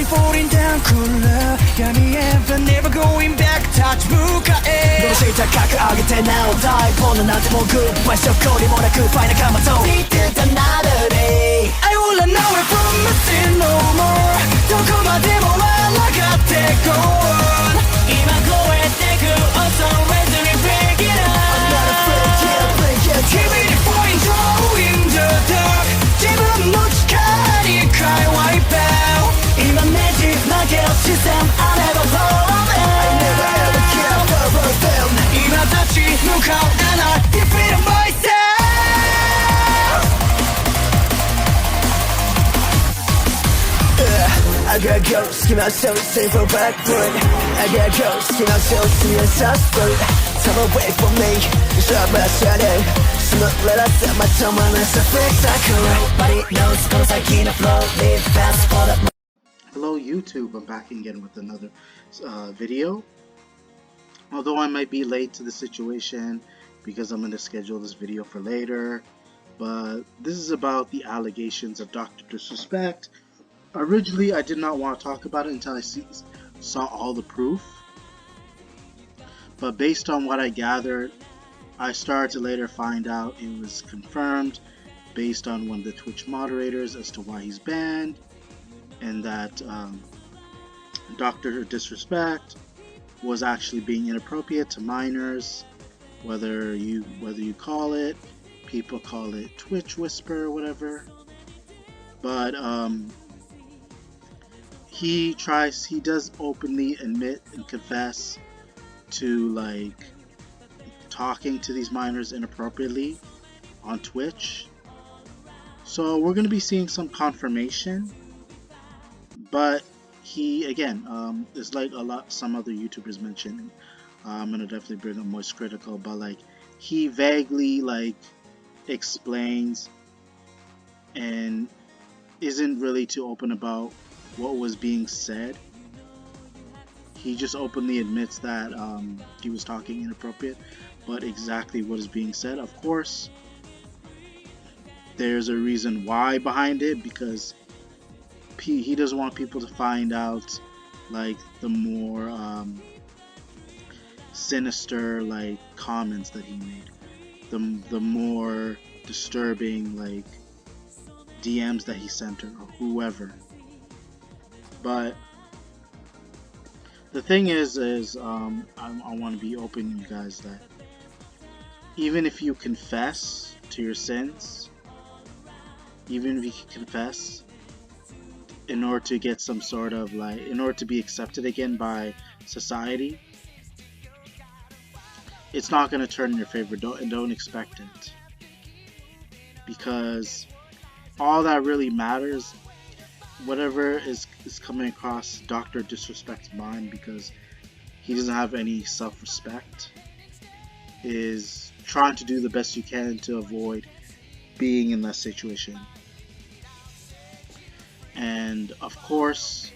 slowly falling down cooler闇へ but never going back touch 向かえどうして高く上げてなお大ボーナなんてもうグッバイしょこりもなくファイナカマと Need another day I will run away from nothing no more どこまでも笑がってこう今超えてく Also ready to break it up I'm not afraid yeah break it Keep it point in the dark 自分の力に変え wipe out 今ねじ曲げる視線 I never fall in I never ever care for them 今立ち向かう and I defeat myself I got ghosts, keep myself safe from back foot I got ghosts, keep myself see a suspect Time away from me, it's not my shadow Smoke, let us set my tongue on a surface I could Nobody knows, cause I can't flow Live fast for the Hello YouTube, I'm back again with another video. Although I might be late to the situation because I'm going to schedule this video for later. But this is about the allegations of Dr. Disrespect. Originally I did not want to talk about it until I saw all the proof. But based on what I gathered, I started to later find out it was confirmed based on one of the Twitch moderators as to why he's banned. And that Dr. Disrespect was actually being inappropriate to minors, whether you call it, people call it Twitch whisper or whatever. But he does openly admit and confess to like talking to these minors inappropriately on Twitch. So we're gonna be seeing some confirmation. But he, again, is like some other YouTubers mentioned. I'm gonna definitely bring up Moist Critical, but like he vaguely like explains and isn't really too open about what was being said. He just openly admits that he was talking inappropriate, but exactly what is being said, of course, there's a reason why behind it, because he doesn't want people to find out like the more sinister like comments that he made, the more disturbing like DMs that he sent her or whoever. But the thing is I want to be open with you guys that even if you confess to your sins, even if you confess in order to get some sort of like, in order to be accepted again by society, it's not going to turn in your favor. Don't expect it, because all that really matters, whatever is coming across Dr. Disrespect's mind, because he doesn't have any self-respect, is trying to do the best you can to avoid being in that situation. And of course,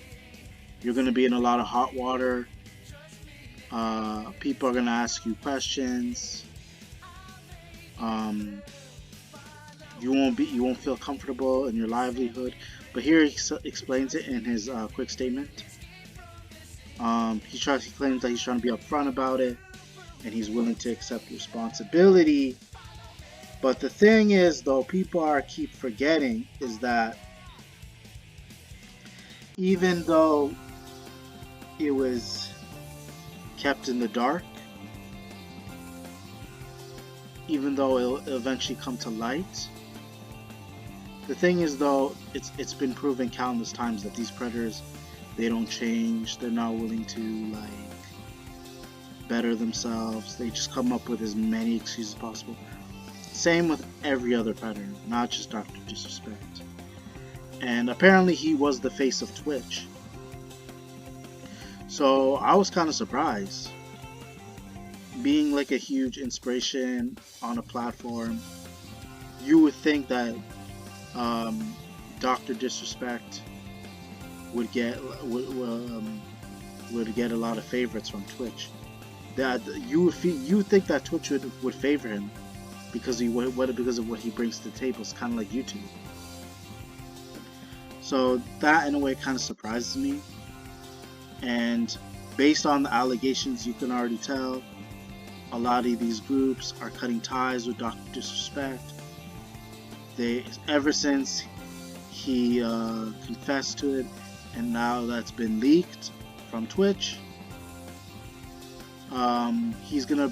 you're going to be in a lot of hot water. People are going to ask you questions. You won't feel comfortable in your livelihood. But here he explains it in his quick statement. He claims that he's trying to be upfront about it, and he's willing to accept responsibility. But the thing is, though, people keep forgetting is that even though it was kept in the dark, even though it'll eventually come to light, the thing is, though, it's been proven countless times that these predators, they don't change. They're not willing to like better themselves. They just come up with as many excuses as possible. Same with every other predator, not just Dr. Disrespect. And apparently he was the face of Twitch. So I was kind of surprised. Being like a huge inspiration on a platform, you would think that Dr. Disrespect would get a lot of favorites from Twitch. That you would think that Twitch would favor him because of what he brings to the table. It's kind of like YouTube. So that in a way kind of surprises me. And based on the allegations, you can already tell a lot of these groups are cutting ties with Dr. Disrespect. Ever since he confessed to it, and now that's been leaked from Twitch, there's gonna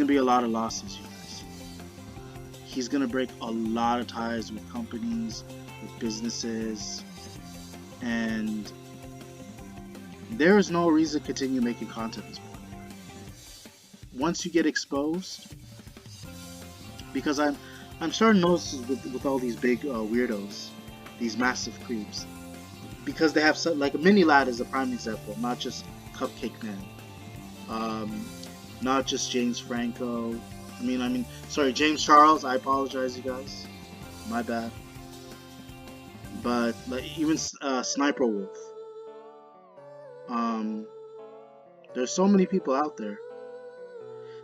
be a lot of losses, you guys. He's gonna break a lot of ties with companies, with businesses, and there is no reason to continue making content at this point. Once you get exposed, because I'm starting to notice with all these big weirdos, these massive creeps, because they have like a Mini Lad is a prime example, not just Cupcake Man, not just James Franco. Sorry, James Charles. I apologize, you guys. My bad. But like even Sniper Wolf. There's so many people out there.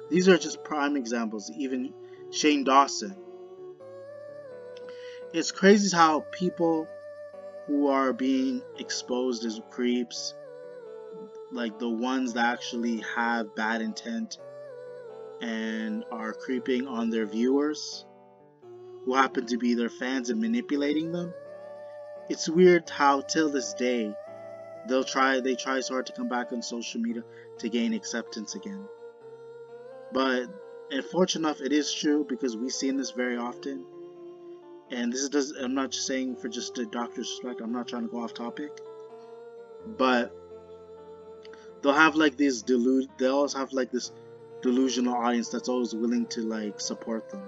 These are just prime examples. Even Shane Dawson. It's crazy how people who are being exposed as creeps, like the ones that actually have bad intent and are creeping on their viewers, who happen to be their fans and manipulating them. It's weird how till this day they try so hard to come back on social media to gain acceptance again. But unfortunate enough, it is true because we've seen this very often. And I'm not just saying for just the doctor's respect. I'm not trying to go off topic, but they'll have like this they'll always have like this delusional audience that's always willing to like support them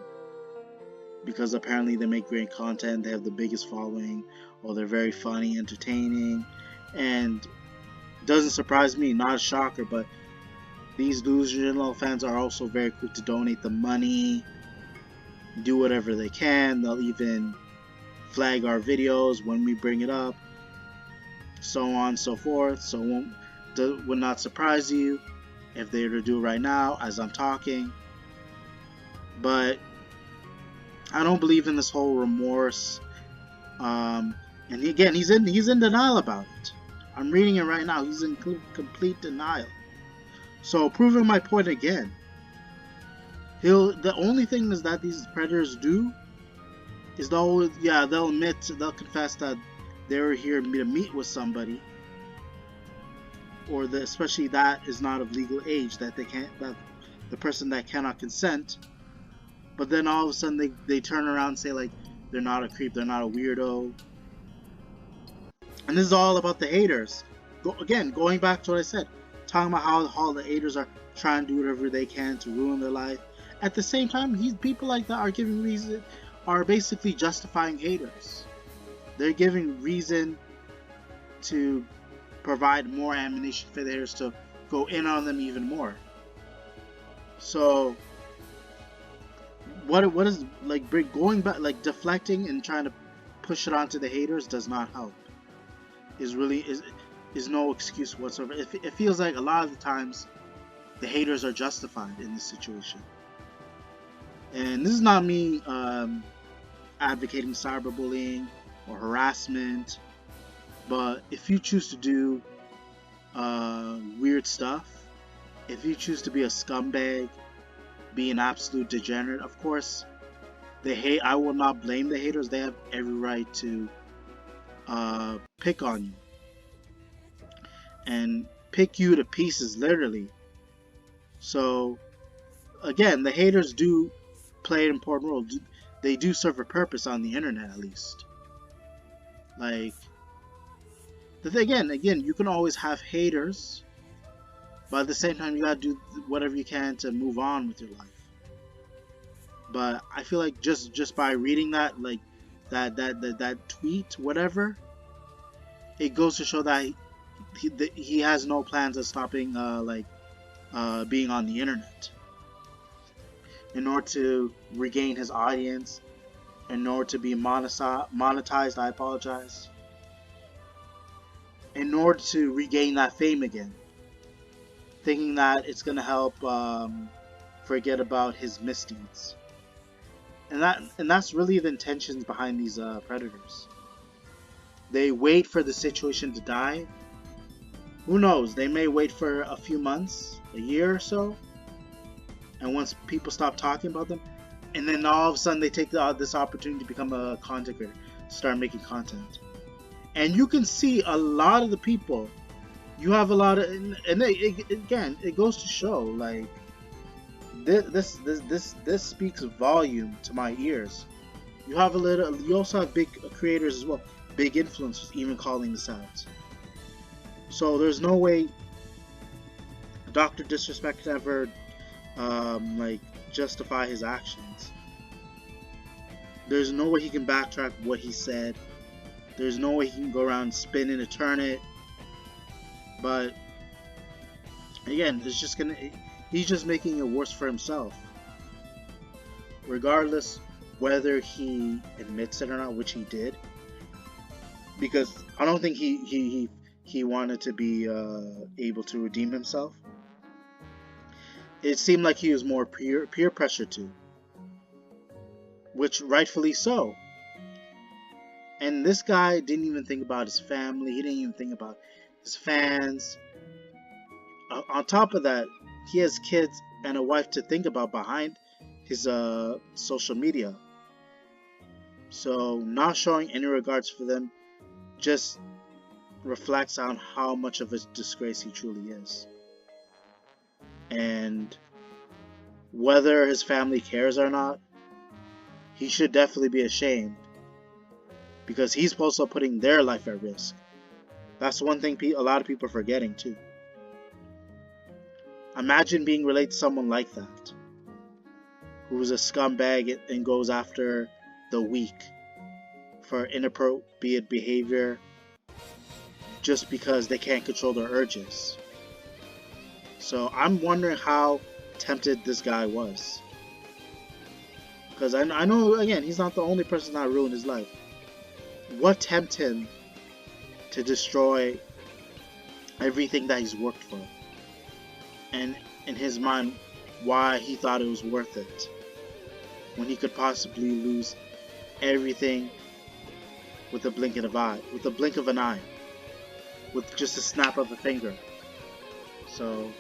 because apparently they make great content, they have the biggest following, or they're very funny, entertaining, and it doesn't surprise me, not a shocker, but these delusional fans are also very quick to donate the money, do whatever they can. They'll even flag our videos when we bring it up, so on and so forth. So it would not surprise you if they were to do it right now as I'm talking. But I don't believe in this whole remorse. And again, he's in denial about it. I'm reading it right now. He's in complete denial. So proving my point again, the only thing is that these predators do is they'll confess that they were here to meet with somebody, or especially that is not of legal age, that the person that cannot consent. But then all of a sudden they turn around and say like they're not a creep, they're not a weirdo. And this is all about the haters. Going back to what I said, talking about how the haters are trying to do whatever they can to ruin their life. At the same time, people like that are basically justifying haters. They're giving reason to provide more ammunition for the haters to go in on them even more. So what is like going back, like deflecting and trying to push it onto the haters does not help. Is no excuse whatsoever. It feels like a lot of the times the haters are justified in this situation. And this is not me advocating cyberbullying or harassment, but if you choose to do weird stuff, if you choose to be a scumbag, be an absolute degenerate, of course, I will not blame the haters. They have every right to pick on you and pick you to pieces, literally. So again, the haters do play an important role. They do serve a purpose on the internet, at least. Like, again, you can always have haters, but at the same time, you gotta do whatever you can to move on with your life. But I feel like just by reading that, like that tweet, whatever, it goes to show that he has no plans of stopping being on the internet. In order to regain his audience, in order to be monetized, I apologize. In order to regain that fame again, thinking that it's gonna help forget about his misdeeds, and that's really the intentions behind these predators. they wait for the situation to die. Who knows? They may wait for a few months, a year or so, and once people stop talking about them, and then all of a sudden they take this opportunity to become a content creator, start making content. And you can see a lot of the people. You have a lot of, and again, it goes to show like this speaks volume to my ears. You have you also have big creators as well, big influencers even calling this out. So there's no way Dr. Disrespect can ever like justify his actions. There's no way he can backtrack what he said. There's no way he can go around spinning and turn it. But again, he's just making it worse for himself. Regardless whether he admits it or not, which he did, because I don't think he wanted to be able to redeem himself. It seemed like he was more peer pressure to, which rightfully so. And this guy didn't even think about his family. He didn't even think about his fans. On top of that, he has kids and a wife to think about behind his social media. So not showing any regards for them just reflects on how much of a disgrace he truly is. And whether his family cares or not, he should definitely be ashamed, because he's also putting their life at risk. That's one thing a lot of people are forgetting too. Imagine being related to someone like that, who's a scumbag and goes after the weak for inappropriate behavior just because they can't control their urges. So I'm wondering how tempted this guy was. Because I know, again, he's not the only person that ruined his life. What tempted him to destroy everything that he's worked for? And in his mind, why he thought it was worth it, when he could possibly lose everything with a blink of an eye, with just a snap of a finger. So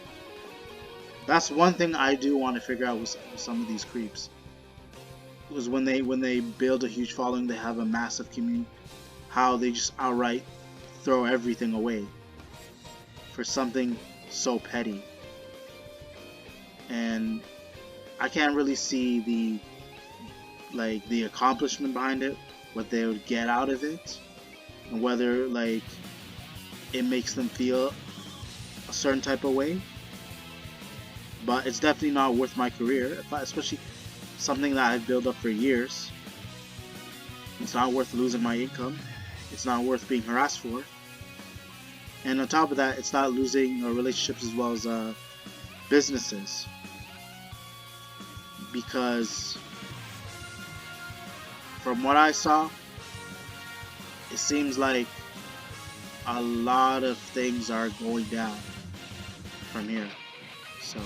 that's one thing I do want to figure out with some of these creeps. Was when they build a huge following, they have a massive community, how they just outright throw everything away for something so petty. And I can't really see the accomplishment behind it, what they would get out of it, and whether like it makes them feel a certain type of way. But it's definitely not worth my career, especially something that I've built up for years. It's not worth losing my income. It's not worth being harassed for. And on top of that, it's not losing relationships as well as businesses. Because from what I saw, it seems like a lot of things are going down from here. So,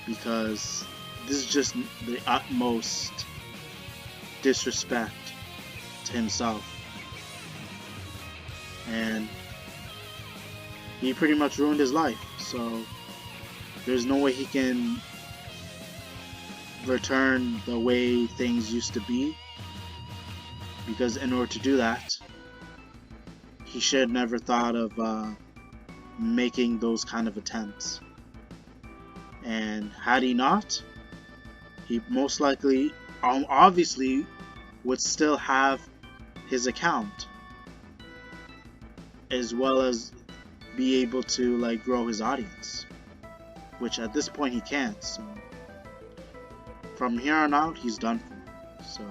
because this is just the utmost disrespect to himself. And he pretty much ruined his life. So there's no way he can return the way things used to be, because in order to do that, he should have never thought of making those kind of attempts. And had he not, he most likely, obviously, would still have his account, as well as be able to like grow his audience, which at this point he can't. So from here on out, he's done for. So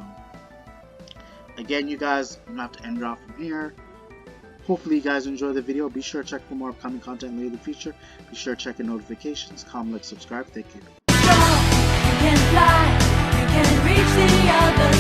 again, you guys, I'm gonna have to end it off from here. Hopefully you guys enjoy the video. Be sure to check for more upcoming content later in the future. Be sure to check your notifications, comment, like, subscribe. Thank you. You can fly, you can reach the other